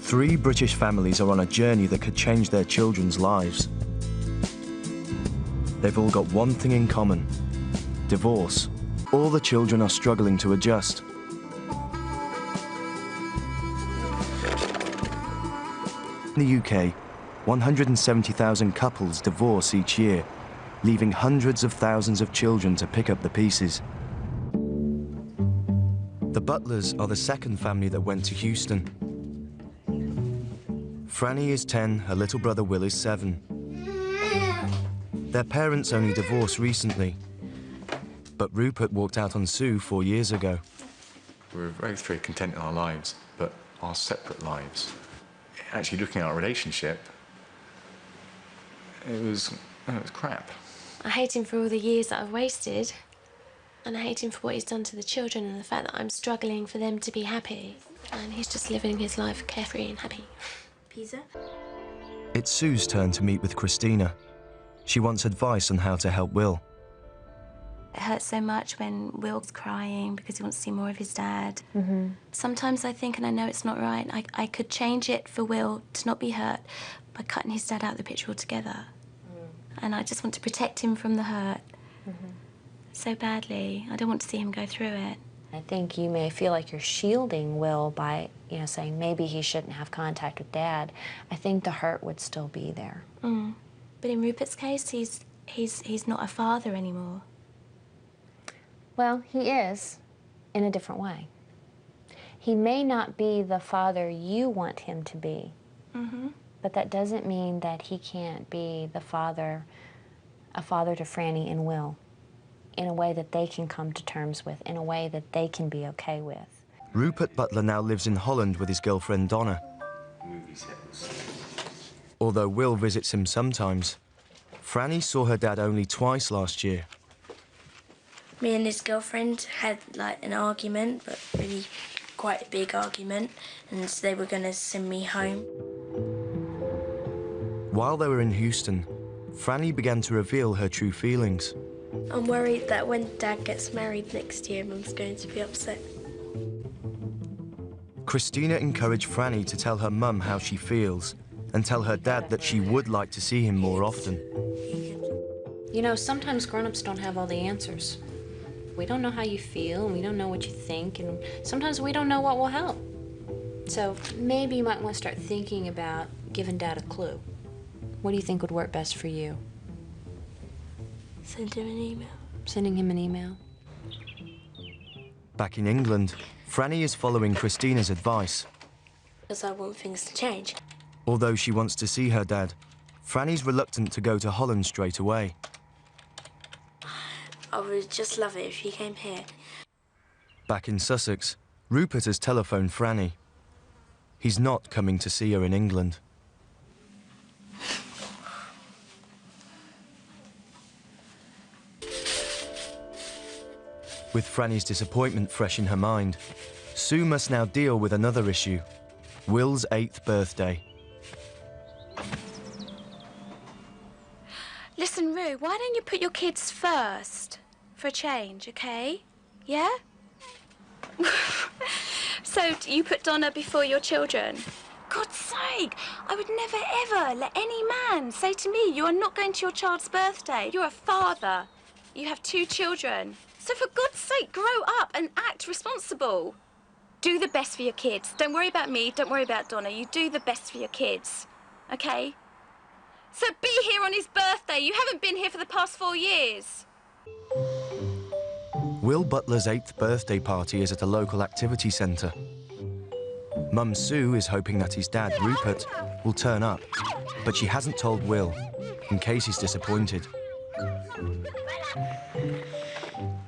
Three British families are on a journey that could change their children's lives. They've all got one thing in common: divorce. All the children are struggling to adjust. In the UK, 170,000 couples divorce each year, leaving hundreds of thousands of children to pick up the pieces. The Butlers are the second family that went to Houston. Frannie is 10, her little brother Will is 7. Their parents only divorced recently, but Rupert walked out on Sue 4 years ago. We were both very content in our lives, but our separate lives. Actually looking at our relationship, it was crap. I hate him for all the years that I've wasted. And I hate him for what he's done to the children and the fact that I'm struggling for them to be happy. And he's just living his life carefree and happy. Pizza? It's Sue's turn to meet with Christina. She wants advice on how to help Will. It hurts so much when Will's crying because he wants to see more of his dad. Sometimes I think, and I know it's not right, I could change it for Will to not be hurt by cutting his dad out of the picture altogether. And I just want to protect him from the hurt so badly. I don't want to see him go through it. I think you may feel like you're shielding Will by, saying maybe he shouldn't have contact with Dad. I think the hurt would still be there. But in Rupert's case, he's not a father anymore. Well, he is, in a different way. He may not be the father you want him to be, but that doesn't mean that he can't be a father to Frannie and Will, in a way that they can come to terms with, in a way that they can be okay with. Rupert Butler now lives in Holland with his girlfriend Donna. Although Will visits him sometimes, Frannie saw her dad only twice last year. Me and his girlfriend had an argument, but really quite a big argument, and they were going to send me home. While they were in Houston, Frannie began to reveal her true feelings. I'm worried that when Dad gets married next year, Mum's going to be upset. Christina encouraged Frannie to tell her mum how she feels and tell her dad that she would like to see him more often. Sometimes grown-ups don't have all the answers. We don't know how you feel, and we don't know what you think, and sometimes we don't know what will help. So maybe you might want to start thinking about giving Dad a clue. What do you think would work best for you? Send him an email. Sending him an email? Back in England, Frannie is following Christina's advice. Because I want things to change. Although she wants to see her dad, Frannie's reluctant to go to Holland straight away. I would just love it if he came here. Back in Sussex, Rupert has telephoned Frannie. He's not coming to see her in England. With Frannie's disappointment fresh in her mind, Sue must now deal with another issue: Will's 8th birthday. Listen, Rue, why don't you put your kids first for a change, okay? Yeah? So you put Donna before your children? God's sake, I would never, ever let any man say to me, you are not going to your child's birthday. You're a father. You have 2 children. So for God's sake, grow up and act responsible. Do the best for your kids. Don't worry about me, don't worry about Donna. You do the best for your kids, okay? So be here on his birthday. You haven't been here for the past 4 years. Will Butler's 8th birthday party is at a local activity centre. Mum Sue is hoping that his dad, Rupert, will turn up, but she hasn't told Will, in case he's disappointed.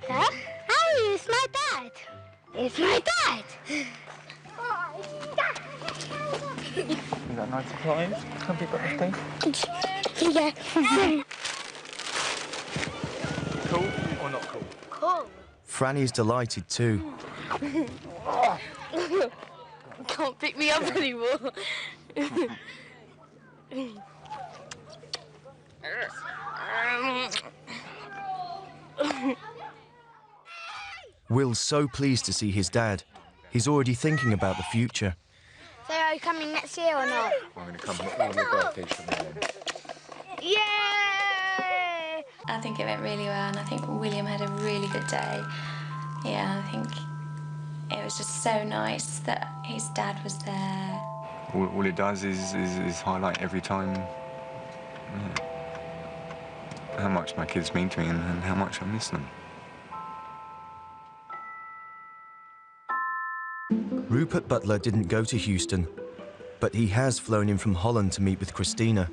Dad? Hi, it's my dad. It's my dad. Is that nice surprise? Happy birthday. Yeah. Cool or not cool? Cool. Frannie's delighted too. Can't pick me up anymore. Will's so pleased to see his dad. He's already thinking about the future. So I Are you coming next year or not? I'm going to come all the birthdays from now on. Yay! I think it went really well, and I think William had a really good day. Yeah, I think it was just so nice that his dad was there. All it does is highlight every time how much my kids mean to me and how much I miss them. Rupert Butler didn't go to Houston, but he has flown in from Holland to meet with Christina.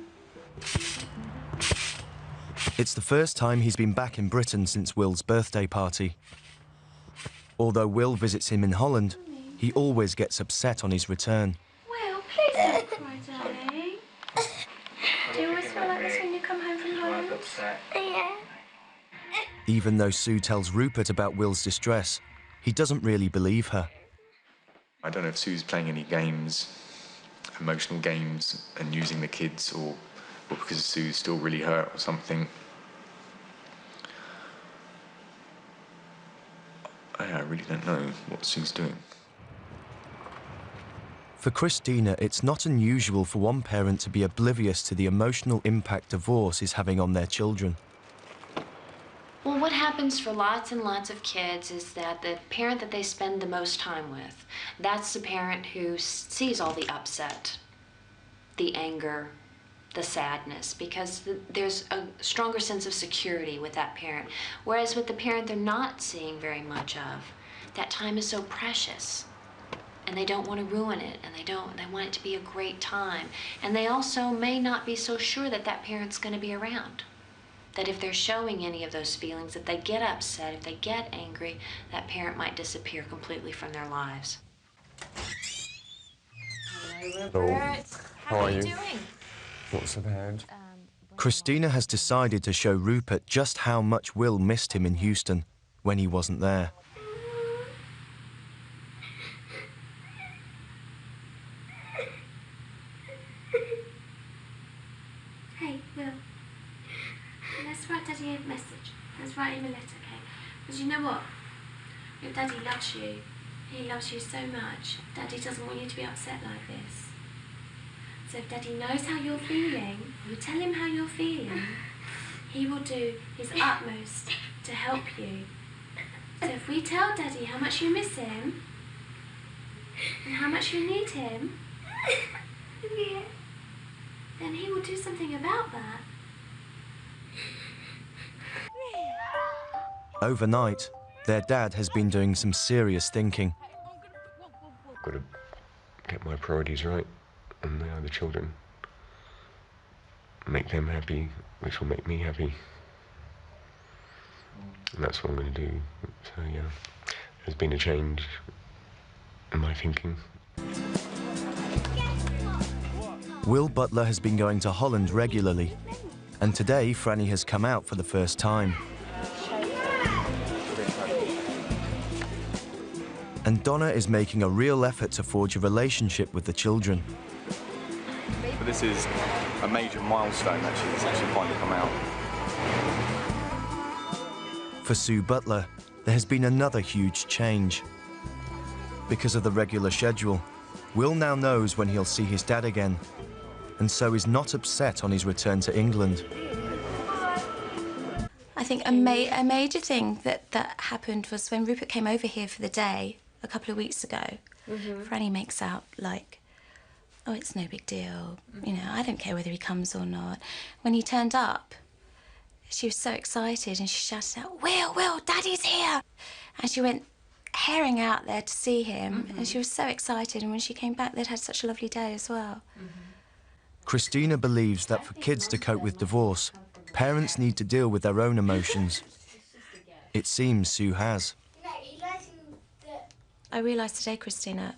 It's the first time he's been back in Britain since Will's birthday party. Although Will visits him in Holland, he always gets upset on his return. Will, please don't cry, darling. Do you always feel like this when you come home from Holland? Yeah. Even though Sue tells Rupert about Will's distress, he doesn't really believe her. I don't know if Sue's playing any games, emotional games, and using the kids, or because Sue's still really hurt or something. I really don't know what Sue's doing. For Christina, it's not unusual for one parent to be oblivious to the emotional impact divorce is having on their children. Well, what happens for lots and lots of kids is that the parent that they spend the most time with, that's the parent who sees all the upset, the anger, the sadness, because there's a stronger sense of security with that parent. Whereas with the parent they're not seeing very much of, that time is so precious. And they don't want to ruin it, and they want it to be a great time. And they also may not be so sure that that parent's going to be around. That if they're showing any of those feelings, if they get upset, if they get angry, that parent might disappear completely from their lives. Hello, Rupert. How are you doing? What's so bad? Christina has decided to show Rupert just how much Will missed him in Houston when he wasn't there. Hey, Will. Let's write Daddy a message. Let's write him a letter, okay? Because you know what? Your Daddy loves you. He loves you so much. Daddy doesn't want you to be upset like this. So if Daddy knows how you're feeling, you tell him how you're feeling, he will do his utmost to help you. So if we tell Daddy how much you miss him, and how much you need him, then he will do something about that. Overnight, their dad has been doing some serious thinking. I've got to get my priorities right, and they are the children. Make them happy, which will make me happy. And that's what I'm going to do. So yeah, there's been a change in my thinking. Will Butler has been going to Holland regularly, and today Frannie has come out for the first time. And Donna is making a real effort to forge a relationship with the children. But this is a major milestone, actually. It's actually finally come out. For Sue Butler, there has been another huge change. Because of the regular schedule, Will now knows when he'll see his dad again, and so is not upset on his return to England. I think a major thing that happened was when Rupert came over here for the day a couple of weeks ago. Frannie makes out like, oh, it's no big deal. You know, I don't care whether he comes or not. When he turned up, she was so excited and she shouted out, Will, Daddy's here! And she went herring out there to see him, and she was so excited, and when she came back, they'd had such a lovely day as well. Christina believes that for kids to cope with divorce, parents need to deal with their own emotions. It seems Sue has. I realised today, Christina,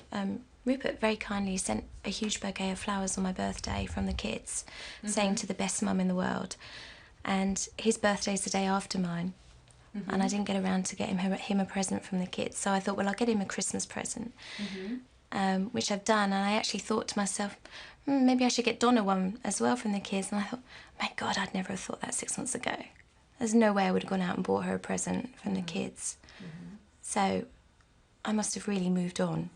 Rupert very kindly sent a huge bouquet of flowers on my birthday from the kids, saying to the best mum in the world. And his birthday's the day after mine. And I didn't get around to getting him a present from the kids. So I thought, well, I'll get him a Christmas present, which I've done. And I actually thought to myself, maybe I should get Donna one as well from the kids. And I thought, my God, I'd never have thought that 6 months ago. There's no way I would have gone out and bought her a present from the kids. So I must have really moved on.